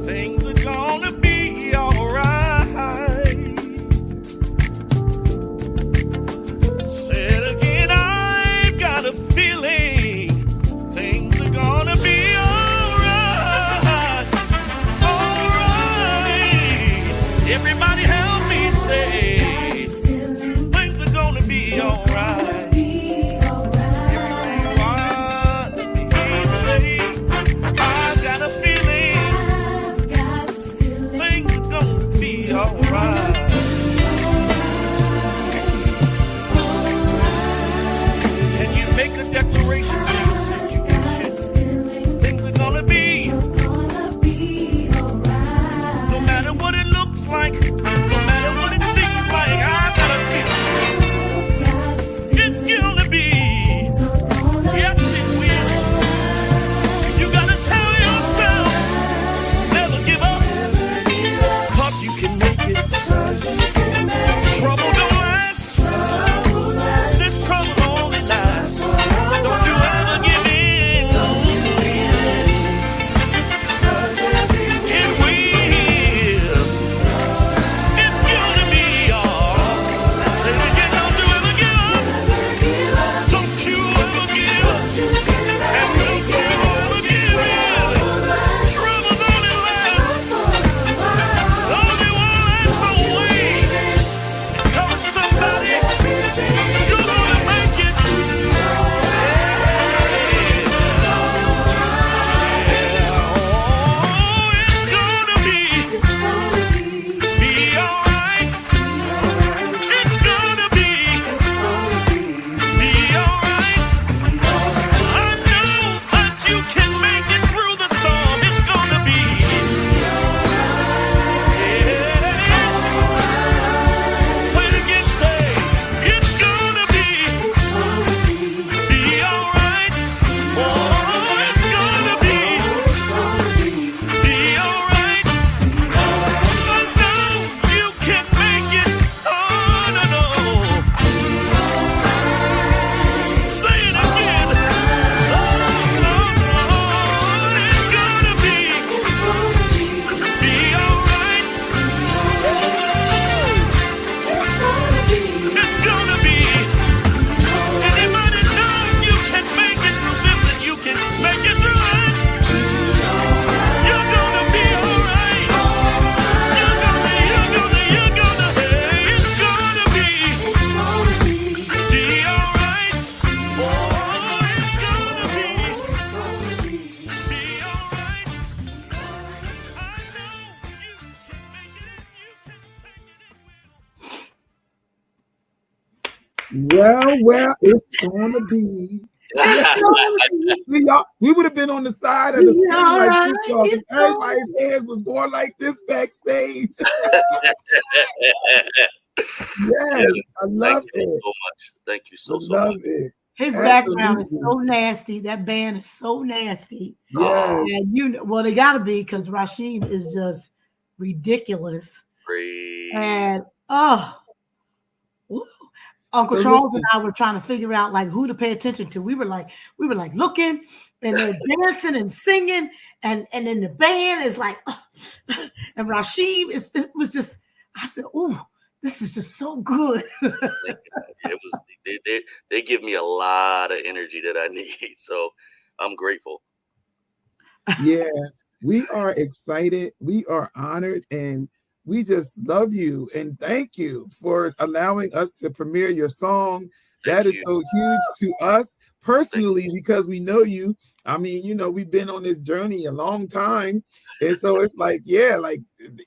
things are going to be all right. Everybody help me say Well, it's gonna be. Yeah. We would have been on the side of the screen like this, y'all, because everybody's hands was going like this backstage. Yes, I love Thank you it. so much. Thank you so Love much. it. His Absolutely. background is so nasty. That band is so nasty. Yes. And well, they gotta be, because Rasheem is just ridiculous. Great. And Uncle Charles and I were trying to figure out like who to pay attention to. We were like looking, and they're dancing and singing, and then the band is like, and Rasheem it was just, I said, oh, this is just so good. It was they give me a lot of energy that I need, so I'm grateful. Yeah, we are excited. We are honored, and we just love you and thank you for allowing us to premiere your song. That is so huge to us personally because we know you. I mean, we've been on this journey a long time. And so it's like, yeah, like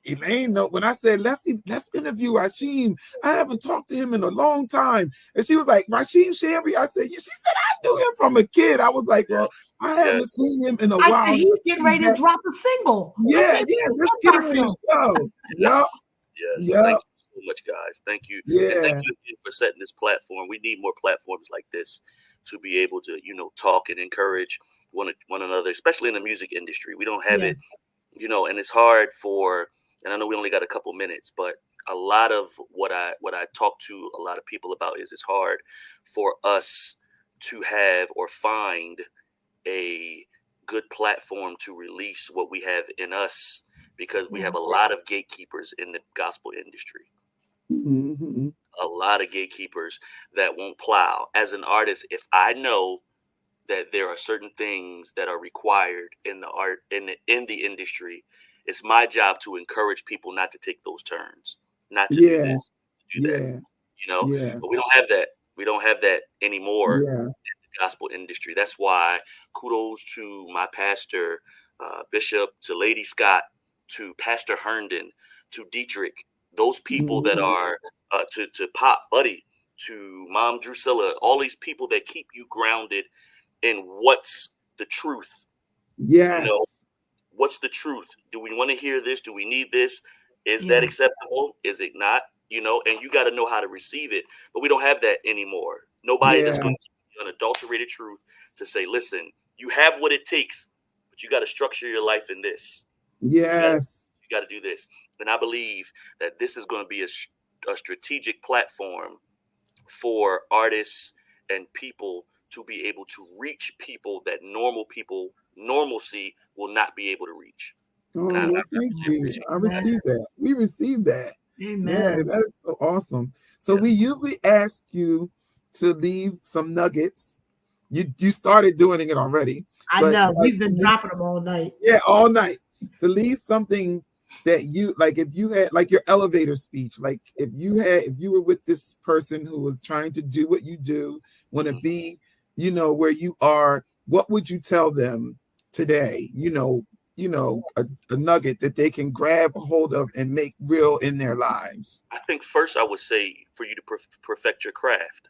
Elaine, when I said, let's interview Rasheem, I haven't talked to him in a long time. And she was like, Rasheem Shambry. I said, yeah. She said, I knew him from a kid. I was like, well, I haven't seen him in a while. I said, he's getting ready to drop a single. Yeah, let's get him on the show. Yes. Thank you so much, guys. Thank you. Yeah. And thank you for setting this platform. We need more platforms like this to be able to, talk and encourage one another, especially in the music industry. We don't have it, and it's hard and I know we only got a couple minutes, but a lot of what I talk to a lot of people about is it's hard for us to have or find a good platform to release what we have in us, because we have a lot of gatekeepers in the gospel industry. Mm-hmm. A lot of gatekeepers that won't plow. As an artist, if I know that there are certain things that are required in the art in the industry, it's my job to encourage people not to take those turns, not to do this, do that. But we don't have that. We don't have that anymore in the gospel industry. That's why kudos to my pastor, Bishop, to Lady Scott, to Pastor Herndon, to Dietrich, those people that are to Pop Buddy, to Mom Drusilla, all these people that keep you grounded in what's the truth. Yes. What's the truth? Do we want to hear this? Do we need this? Is that acceptable? Is it not? And you got to know how to receive it. But we don't have that anymore. Nobody that's going to give you unadulterated truth to say, listen, you have what it takes, but you got to structure your life in this. Yes. You got to do this. And I believe that this is going to be a strategic platform for artists and people to be able to reach people that normalcy will not be able to reach. Oh, thank you. I received that. We received that. Amen. Yeah, that is so awesome. So we usually ask you to leave some nuggets. You started doing it already. I know. We've been dropping them all night. Yeah, all night. To leave something that you like, if you had like your elevator speech, like if you were with this person who was trying to do what you do, want to be, where you are, what would you tell them today? A nugget that they can grab a hold of and make real in their lives. I think first I would say for you to perfect your craft.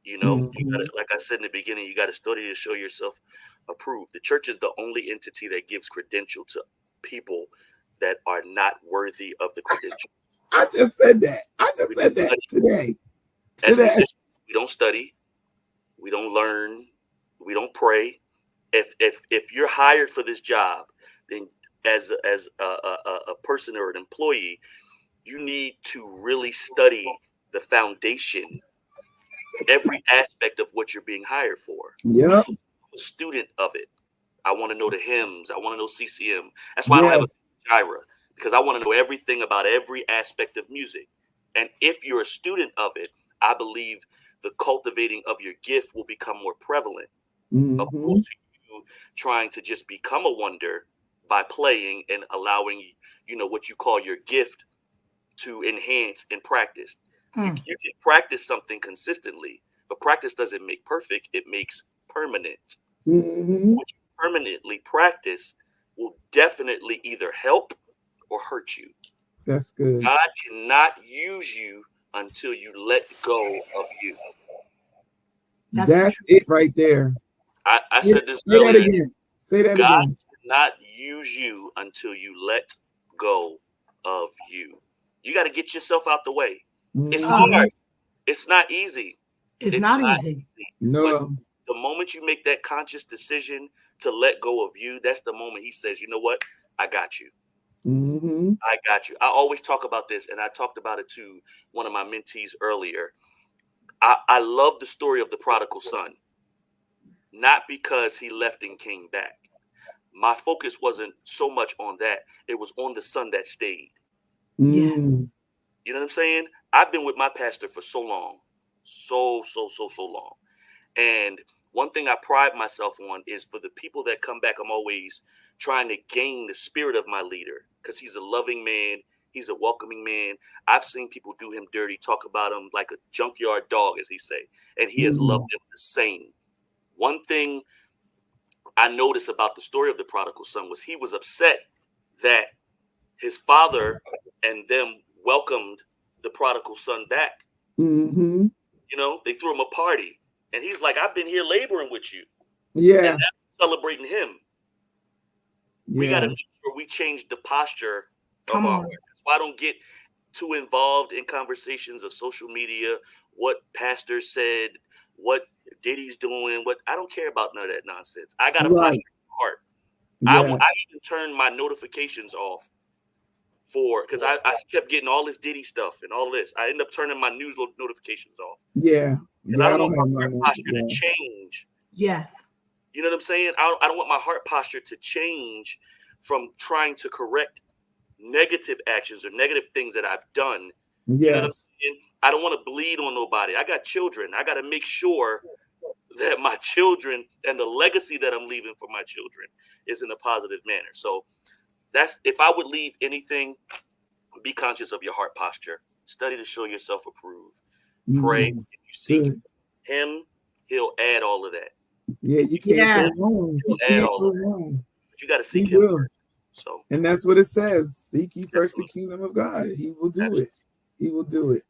You gotta, like I said in the beginning, you got to study to show yourself approved. The church is the only entity that gives credential to people that are not worthy of the credential. I just said that. Today. As musicians, we don't study, we don't learn, we don't pray. If you're hired for this job, then as a person or an employee, you need to really study the foundation, every aspect of what you're being hired for. Yeah. I'm a student of it. I want to know the hymns. I want to know CCM. That's why I don't have a gyra, because I want to know everything about every aspect of music. And if you're a student of it, I believe the cultivating of your gift will become more prevalent, opposed to you trying to just become a wonder by playing and allowing, what you call your gift to enhance and practice. You can practice something consistently, but practice doesn't make perfect. It makes permanent. What you permanently practice will definitely either help or hurt you. That's good. God cannot use you until you let go of you. That's it right there. I said this Say earlier. that again. Say that God again. cannot use you until you let go of you. You got to get yourself out the way. It's hard. It's not easy. It's not easy. No. But the moment you make that conscious decision to let go of you, that's the moment he says, you know what? I got you. Mm-hmm. I got you. I always talk about this, and I talked about it to one of my mentees earlier. I love the story of the prodigal son, not because he left and came back. My focus wasn't so much on that. It was on the son that stayed. Yeah. You know what I'm saying? I've been with my pastor for so long. So long. And one thing I pride myself on is for the people that come back, I'm always trying to gain the spirit of my leader because he's a loving man. He's a welcoming man. I've seen people do him dirty, talk about him like a junkyard dog, as he say, and he has loved them the same. One thing I noticed about the story of the prodigal son was he was upset that his father and them welcomed the prodigal son back. Mm-hmm. You know, they threw him a party. And he's like, I've been here laboring with you. Yeah. And that's celebrating him. We got to make sure we change the posture of our heart. That's why I don't get too involved in conversations of social media, what pastor said, what Diddy's doing, what I don't care about none of that nonsense. I got a posture in my heart. Yeah. I even turned my notifications off because I kept getting all this Diddy stuff and all this. I ended up turning my news notifications off. Yeah. Because I don't want my heart posture to change. Yes. You know what I'm saying? I don't want my heart posture to change from trying to correct negative actions or negative things that I've done. Yes. You know what I'm saying? I don't want to bleed on nobody. I got children. I got to make sure that my children and the legacy that I'm leaving for my children is in a positive manner. So that's, if I would leave anything, be conscious of your heart posture. Study to show yourself approved. Pray. If you seek him, he'll add all of that. Yeah, you can't go wrong. He'll add all of that. But you got to seek him first. So, and that's what it says. Seek ye first the kingdom of God. He will do it. He will do it.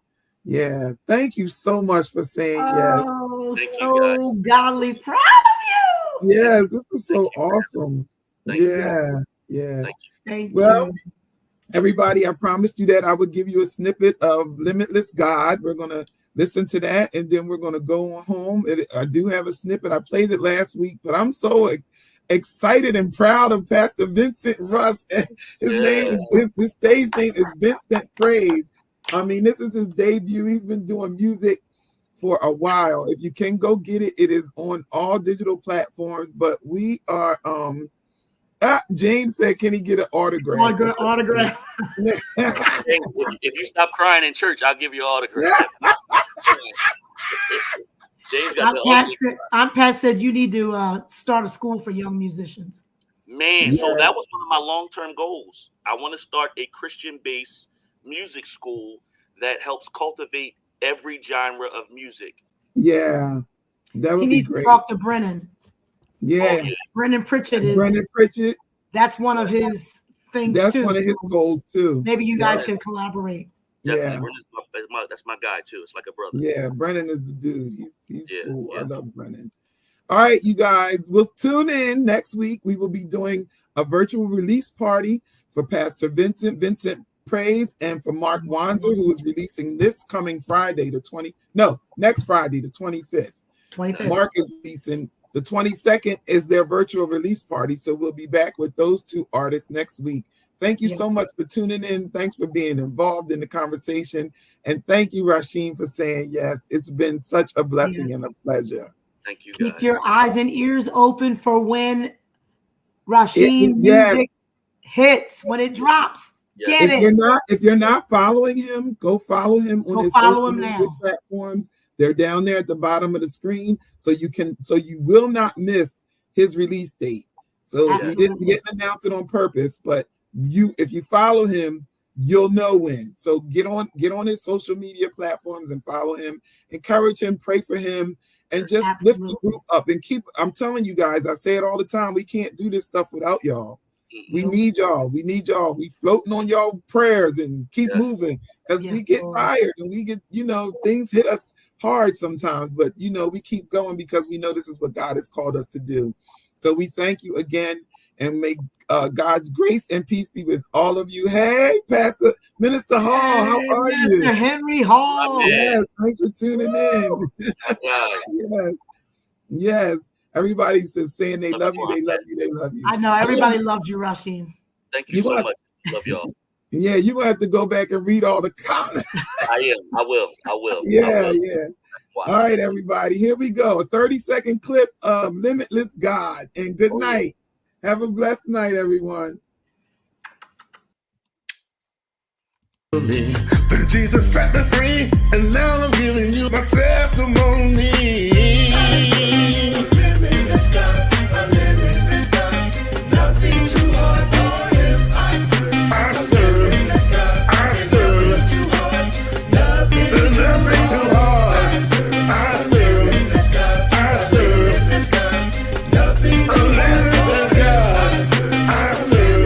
Yeah. Thank you so much for saying yes. Oh, so godly proud of you. Yes, this is so awesome. Yeah. Thank well, you. Everybody, I promised you that I would give you a snippet of Limitless God. We're going to listen to that, and then we're going to go on home. I do have a snippet. I played it last week, but I'm so excited and proud of Pastor Vincent Russ. His name, his stage name is Vincent Praise. I mean, this is his debut. He's been doing music for a while. If you can go get it, it is on all digital platforms. But we are James said, can he get an autograph? Autograph. If you stop crying in church, I'll give you an autograph. James got Pat said you need to start a school for young musicians. Man, so that was one of my long-term goals. I want to start a Christian-based music school that helps cultivate every genre of music. Yeah, that would he be needs great. To talk to Brennan. Yeah. Brennan Pritchett is. Brennan Pritchett. That's one of his things too. That's one of his goals too. Maybe you guys can collaborate. Definitely. That's my guy too. It's like a brother. Yeah, Brennan is the dude. He's cool. I love Brennan. All right, you guys, we'll tune in next week. We will be doing a virtual release party for Pastor Vincent Praise and for Mark Wanzer, who is releasing this coming Friday, next Friday, the 25th. Mark is releasing. The 22nd is their virtual release party. So we'll be back with those two artists next week. Thank you so much for tuning in. Thanks for being involved in the conversation. And thank you, Rasheem, for saying yes. It's been such a blessing and a pleasure. Thank you, guys. Keep your eyes and ears open for when Rasheem music hits, when it drops. Get it. If you're not following him, go follow him on his social media platforms. They're down there at the bottom of the screen, so you will not miss his release date. So we didn't announce it on purpose, but if you follow him, you'll know when. So get on his social media platforms and follow him. Encourage him, pray for him, and just lift the group up and I'm telling you guys, I say it all the time, we can't do this stuff without y'all. We need y'all. We need y'all. We floating on y'all prayers and keep moving, because we get tired and we get, things hit us hard sometimes, but we keep going because we know this is what God has called us to do. So we thank you again, and may God's grace and peace be with all of you. Hey, Pastor Minister Hall, how are you? Mr. Henry Hall. Yes, thanks for tuning in. Yes. Everybody says saying they love you, they love you, they love you. I know everybody loves you, Rasheem. Thank you so much. Love y'all. Yeah, you're gonna have to go back and read all the comments. I will. Yeah. All right, everybody. Here we go. A 30-second clip of Limitless God. And good night. Have a blessed night, everyone. Then Jesus set me free, and now I'm giving you my testimony. Nothing too hard for him. I serve. Nothing too hard. Nothing too hard. I serve. Nothing too hard. I serve.